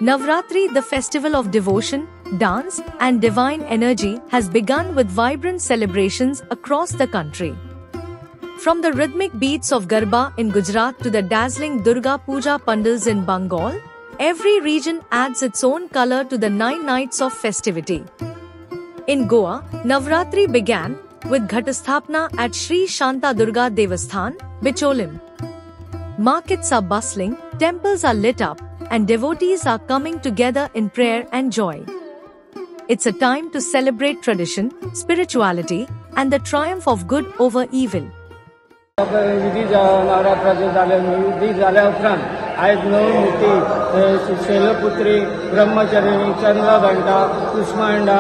Navratri, the festival of devotion, dance, and divine energy, has begun with vibrant celebrations across the country. From the rhythmic beats of Garba in Gujarat to the dazzling Durga Puja pandals in Bengal, every region adds its own color to the 9 nights of festivity. In Goa, Navratri began with Ghatasthapana at Sri Shanta Durga Devasthan, Bicholim. Markets are bustling, temples are lit up, and devotees are coming together in prayer and joy. It's a time to celebrate tradition, spirituality, and the triumph of good over evil. आज नवी मूर्ती शैलपुत्री ब्रह्मचारिणी चंद्रघंटा कुष्मांडा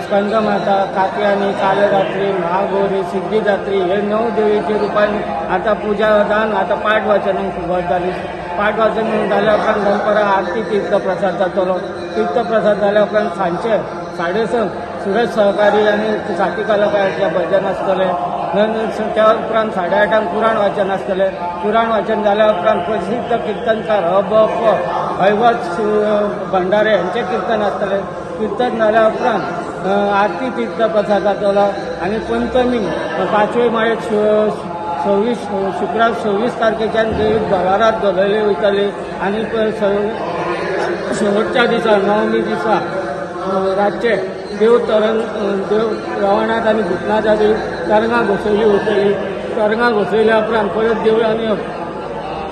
स्कंदमाता कात्यायनी कालरात्री महागौरी सिद्धिदात्री हे 9 देवीच्या रूपान आता पूजा दान आता पाठ वाचनाक सुरवात जाली. पाठ वाचन जाल्या उपरांत दनपरां आरती तीर्थ प्रसाद जातलो. तीर्थ प्रसाद जाल्या उपरांत सांजचे 6:30 सुरेश सहकारी आनी साथी कलाकारांचे भजन आसतले. त्या उपरांत 8:30 पुराण वाचन आसतले. पुराण वाचन जाल्या उपरांत प्रसिद्ध कीर्तनकार हैवत भंडारे यांचे कीर्तन आसतले. कीर्तन जाल्या उपरांत आरती तीर्थ प्रसाद जातलो आनी पंचमी 5वे माळेक 26 शुक्रार 26 तारखेच्यान देवीक भरारात दवरली वयतली आनी शेवटच्या दिसा 9वी दिसा रातचे देव रवनाथ आनी भूतनाथ आदी तरंगां घोसयली वयतली. तरंगां घोसयल्या उपरांत परत देवळांनी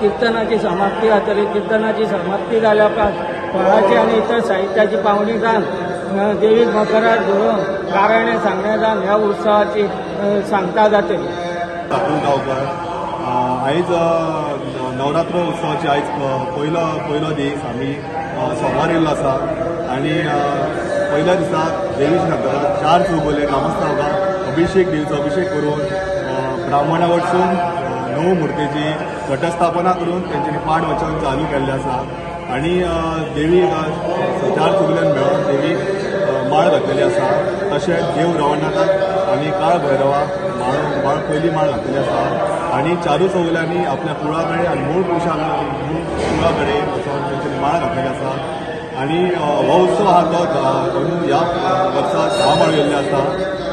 कीर्तनाची समाप्ती जातली. कीर्तनाची समाप्ती जाल्या उपरांत फळाची आनी इतर साहित्याची पावणी जावन देवीक मकरार धरून गाराणें सांगणें जावन ह्या उत्सवाची सांगता जातली. आयज नवरात्र उत्सवाची आयज पयलो दीस आमी सोमार येयल्लो आसा आनी पहिल्या दिसा देवीच्या नंतर 4 चौगुले ग्रामस्थांक अभिषेक दिवचो. अभिषेक करून ब्राह्मणा कडसून 9 मुर्तेची घटस्थापना करून तेंच्यांनी पाठ वचन चालू केल्लें आसा आनी देवीक 4 चौगुल्यांक मेळोन देवीक माळ घातलेली आसा. तशेंच देव रवनाथाक आनी काळ भैरवाक पयली माळ घातलेली आसा आनी 4 चौगुल्यांनी आपल्या कुळा कडेन आनी मूळ कुळा कडेन वचून तेंच्यांनी माळ घातलेली आसा. आनी हो उत्सव आहा तो ह्या वर्सा 10 माळ गेल्ले आसा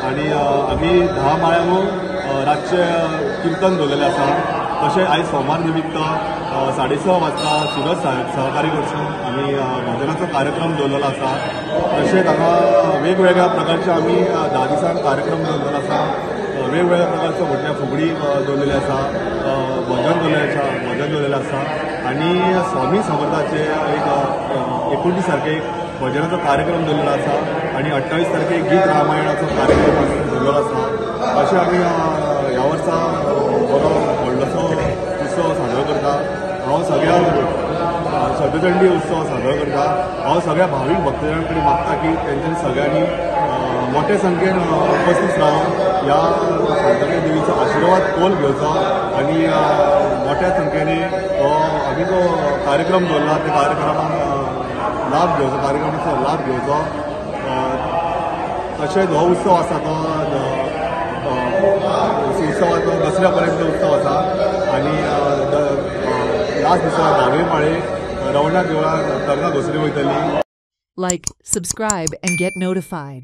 आनी आमी 10 माळ्यांक रातचे कीर्तन दवरलेलें आसा. तशें आयज सोमार निमित्त 6:30 वाजता सुरज सहकारी कडसून आमी भजनाचो कार्यक्रम दवरलेलो आसा. तशेंच हांगा वेगवेगळ्या प्रकारचे आमी 10 दिसांक कार्यक्रम दवरलेलो आसा. वेगवेगळ्या प्रकारचो व्हडल्या फुगडी दवरलेली आसा. भजन दवरलेलें आसा आनी स्वामी समर्थाचे एक 29 तारखेक भजनाचो कार्यक्रम दवरलेलो आसा आनी 28 तारखेक गीत रामायणाचो कार्यक्रम दवरलेलो आसा. अशें आमी ह्या वर्सा बरो व्हडलोसो उत्सव साजरो करता. हांव सगळ्या सदचंडी उत्सव साजरो करता. हांव सगळ्या भावीक भक्तां कडेन मागता की तेंच्यांनी सगळ्यांनी मोठ्या संख्येन उपस्थित रावन ह्या शांताबाई देवीचो आशिर्वाद कोल घेवचो आनी मोठ्या संख्येने आमी जो कार्यक्रम दवरला त्या कार्यक्रमाक लाभ घेवचो. कार्यक्रमाचो लाभ घेवचो. तशेंच हो उत्सव आसा तो उत्सवाचो दसऱ्या पर्यंत उत्सव आसा आनी लास्ट दिसा 10वे माळेक रवनाथ देवळान तरंगां घोसली वयतली. Like, subscribe and get notified.